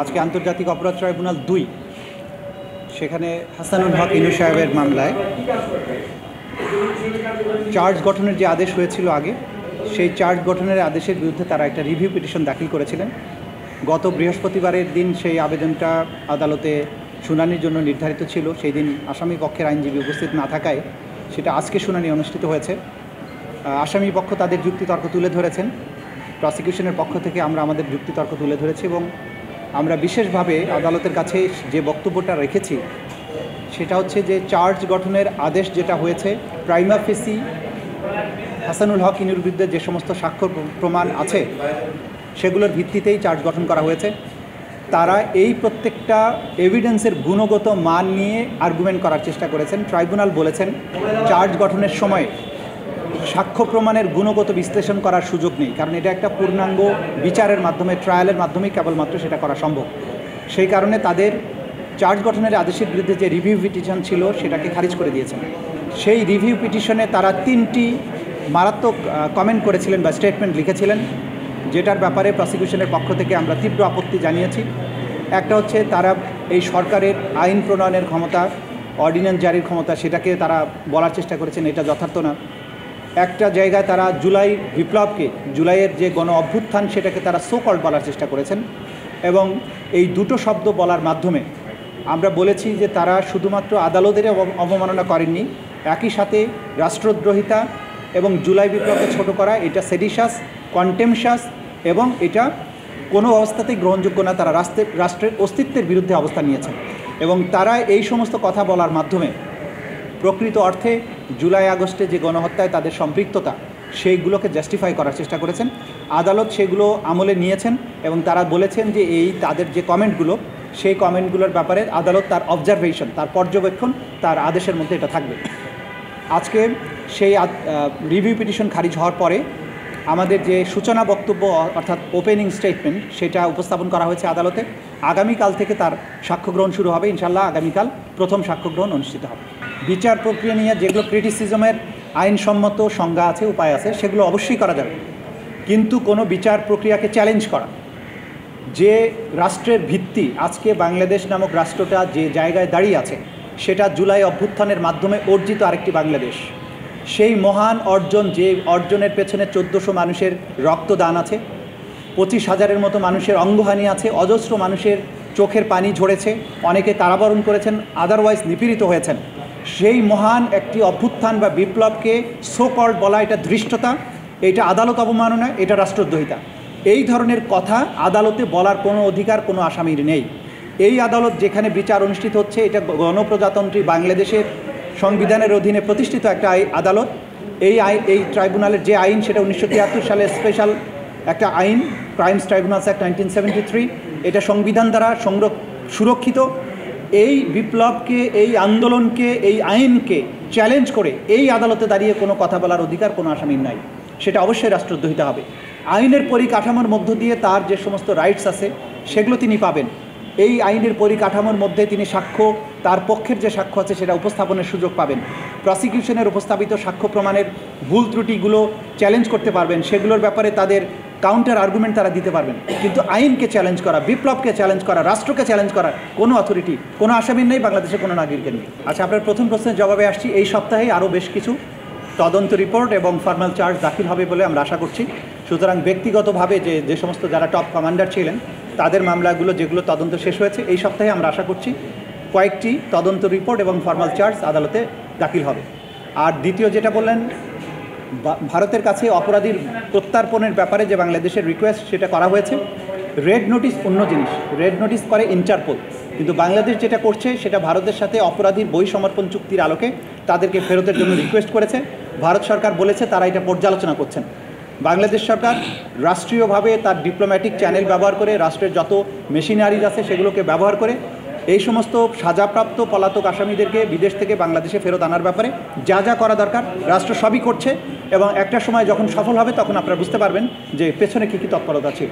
আজকে আন্তর্জাতিক অপরাধ ট্রাইব্যুনাল ২ সেখানে হাসানুল হক ইনু সাহেবের মামলায় চার্জ গঠনের যে আদেশ হয়েছিল আগে, সেই চার্জ গঠনের আদেশের বিরুদ্ধে তারা একটা রিভিউ পিটিশন দাখিল করেছিলেন। গত বৃহস্পতিবারের দিন সেই আবেদনটা আদালতে শুনানির জন্য নির্ধারিত ছিল। সেই দিন আসামি পক্ষের আইনজীবী উপস্থিত না থাকায় সেটা আজকে শুনানি অনুষ্ঠিত হয়েছে। আসামি পক্ষ তাদের যুক্তিতর্ক তুলে ধরেছেন, প্রসিকিউশনের পক্ষ থেকে আমরা আমাদের যুক্তিতর্ক তুলে ধরেছি এবং আমরা বিশেষভাবে আদালতের কাছে যে বক্তব্যটা রেখেছি সেটা হচ্ছে যে চার্জ গঠনের আদেশ যেটা হয়েছে, প্রাইমা ফেসি হাসানুল হক ইনুর বিরুদ্ধে যে সমস্ত সাক্ষ্য প্রমাণ আছে সেগুলোর ভিত্তিতেই চার্জ গঠন করা হয়েছে। তারা এই প্রত্যেকটা এভিডেন্সের গুণগত মান নিয়ে আর্গুমেন্ট করার চেষ্টা করেছেন। ট্রাইব্যুনাল বলেছেন চার্জ গঠনের সময় সাক্ষ্য প্রমাণের গুণগত বিশ্লেষণ করার সুযোগ নেই, কারণ এটা একটা পূর্ণাঙ্গ বিচারের মাধ্যমে, ট্রায়ালের মাধ্যমেই কেবলমাত্র সেটা করা সম্ভব। সেই কারণে তাদের চার্জ গঠনের আদেশের বিরুদ্ধে যে রিভিউ পিটিশন ছিল সেটাকে খারিজ করে দিয়েছেন। সেই রিভিউ পিটিশনে তারা 3টি মারাত্মক কমেন্ট করেছিলেন বা স্টেটমেন্ট লিখেছিলেন, যেটার ব্যাপারে প্রসিকিউশনের পক্ষ থেকে আমরা তীব্র আপত্তি জানিয়েছি। একটা হচ্ছে তারা এই সরকারের আইন প্রণয়নের ক্ষমতা, অর্ডিন্যান্স জারির ক্ষমতা, সেটাকে তারা বলার চেষ্টা করেছেন এটা যথার্থ না। একটা জায়গায় তারা জুলাই বিপ্লবকে, জুলাইয়ের যে গণ অভ্যুত্থান সেটাকে তারা সো কল্ড বলার চেষ্টা করেছেন এবং এই দুটো শব্দ বলার মাধ্যমে আমরা বলেছি যে তারা শুধুমাত্র আদালতের অবমাননা করেননি, একই সাথে রাষ্ট্রদ্রোহিতা এবং জুলাই বিপ্লবকে ছোট করা, এটা সেডিশাস, কন্টেমশাস এবং এটা কোনো অবস্থাতেই গ্রহণযোগ্য না। তারা রাষ্ট্রের অস্তিত্বের বিরুদ্ধে অবস্থান নিয়েছেন এবং তারা এই সমস্ত কথা বলার মাধ্যমে প্রকৃত অর্থে জুলাই আগস্টে যে গণহত্যায় তাদের সম্পৃক্ততা সেইগুলোকে জাস্টিফাই করার চেষ্টা করেছেন। আদালত সেগুলো আমলে নিয়েছেন এবং তারা বলেছেন যে এই তাদের যে কমেন্টগুলো, সেই কমেন্টগুলোর ব্যাপারে আদালত তার অবজারভেশন, তার পর্যবেক্ষণ, তার আদেশের মধ্যে এটা থাকবে। আজকে সেই রিভিউ পিটিশন খারিজ হওয়ার পরে আমাদের যে সূচনা বক্তব্য অর্থাৎ ওপেনিং স্টেটমেন্ট সেটা উপস্থাপন করা হয়েছে আদালতে। আগামীকাল থেকে তার সাক্ষ্য গ্রহণ শুরু হবে। ইনশাল্লাহ আগামীকাল প্রথম সাক্ষ্য গ্রহণ অনুষ্ঠিত হবে। বিচার প্রক্রিয়া নিয়ে যেগুলো ক্রিটিসিজমের আইনসম্মত সংজ্ঞা আছে, উপায় আছে, সেগুলো অবশ্যই করা যাবে, কিন্তু কোনো বিচার প্রক্রিয়াকে চ্যালেঞ্জ করা, যে রাষ্ট্রের ভিত্তি আজকে বাংলাদেশ নামক রাষ্ট্রটা যে জায়গায় দাঁড়িয়ে আছে সেটা জুলাই অভ্যুত্থানের মাধ্যমে অর্জিত আরেকটি বাংলাদেশ। সেই মহান অর্জন, যে অর্জনের পেছনে 1400 মানুষের রক্তদান আছে, 25,000-এর মতো মানুষের অঙ্গহানি আছে, অজস্র মানুষের চোখের পানি ঝরেছে, অনেকে কারাবরণ করেছেন, আদারওয়াইজ নিপীড়িত হয়েছেন। সেই মহান একটি অভ্যুত্থান বা বিপ্লবকে সো কল্ড বলা, এটা ধৃষ্টতা, এটা আদালত অবমাননা, এটা রাষ্ট্রদ্রোহিতা। এই ধরনের কথা আদালতে বলার কোনো অধিকার কোনো আসামির নেই। এই আদালত যেখানে বিচার অনুষ্ঠিত হচ্ছে এটা গণপ্রজাতন্ত্রী বাংলাদেশের সংবিধানের অধীনে প্রতিষ্ঠিত একটা আদালত। এই ট্রাইব্যুনালের যে আইন সেটা 1973 সালে স্পেশাল একটা আইন, ক্রাইমস ট্রাইব্যুনালস অ্যাক্ট 1973, এটা সংবিধান দ্বারা সুরক্ষিত। এই বিপ্লবকে, এই আন্দোলনকে, এই আইনকে চ্যালেঞ্জ করে এই আদালতে দাঁড়িয়ে কোনো কথা বলার অধিকার কোনো আসামির নাই, সেটা অবশ্যই রাষ্ট্রদ্রোহিতা হবে। আইনের পরিকাঠামোর মধ্য দিয়ে তার যে সমস্ত রাইটস আছে সেগুলো তিনি পাবেন। এই আইনের পরিকাঠামোর মধ্যে তিনি সাক্ষ্য, তার পক্ষের যে সাক্ষ্য আছে সেটা উপস্থাপনের সুযোগ পাবেন। প্রসিকিউশনের উপস্থাপিত সাক্ষ্য প্রমাণের ভুল ত্রুটিগুলো চ্যালেঞ্জ করতে পারবেন, সেগুলোর ব্যাপারে তাদের কাউন্টার আর্গুমেন্ট তারা দিতে পারবেন। কিন্তু আইনকে চ্যালেঞ্জ করা, বিপ্লবকে চ্যালেঞ্জ করা, রাষ্ট্রকে চ্যালেঞ্জ করার কোনো অথরিটি, কোনো আসামির নেই, বাংলাদেশের কোনো নাগরিকের নেই। আচ্ছা, আপনার প্রথম প্রশ্নের জবাবে আসছি। এই সপ্তাহে আরও বেশ কিছু তদন্ত রিপোর্ট এবং ফর্মাল চার্জ দাখিল হবে বলে আমরা আশা করছি। সুতরাং ব্যক্তিগতভাবে যে সমস্ত যারা টপ কমান্ডার ছিলেন তাদের মামলাগুলো যেগুলো তদন্ত শেষ হয়েছে, এই সপ্তাহে আমরা আশা করছি কয়েকটি তদন্ত রিপোর্ট এবং ফর্মাল চার্জ আদালতে দাখিল হবে। আর দ্বিতীয় যেটা বললেন, ভারতের কাছে অপরাধীর প্রত্যার্পণের ব্যাপারে যে বাংলাদেশের রিকোয়েস্ট সেটা করা হয়েছে। রেড নোটিশ অন্য জিনিস, রেড নোটিশ করে ইন্টারপোল, কিন্তু বাংলাদেশ যেটা করছে সেটা ভারতের সাথে অপরাধীর বই সমর্পণ চুক্তির আলোকে তাদেরকে ফেরতের জন্য রিকোয়েস্ট করেছে। ভারত সরকার বলেছে তারা এটা পর্যালোচনা করছেন। বাংলাদেশ সরকার রাষ্ট্রীয়ভাবে তার ডিপ্লোম্যাটিক চ্যানেল ব্যবহার করে, রাষ্ট্রের যত মেশিনারিজ আছে সেগুলোকে ব্যবহার করে এই সমস্ত সাজাপ্রাপ্ত পলাতক আসামিদেরকে বিদেশ থেকে বাংলাদেশে ফেরত আনার ব্যাপারে যা যা করা দরকার রাষ্ট্র সবই করছে এবং একটা সময় যখন সফল হবে তখন আপনারা বুঝতে পারবেন যে পেছনে কী কী তৎপরতা ছিল।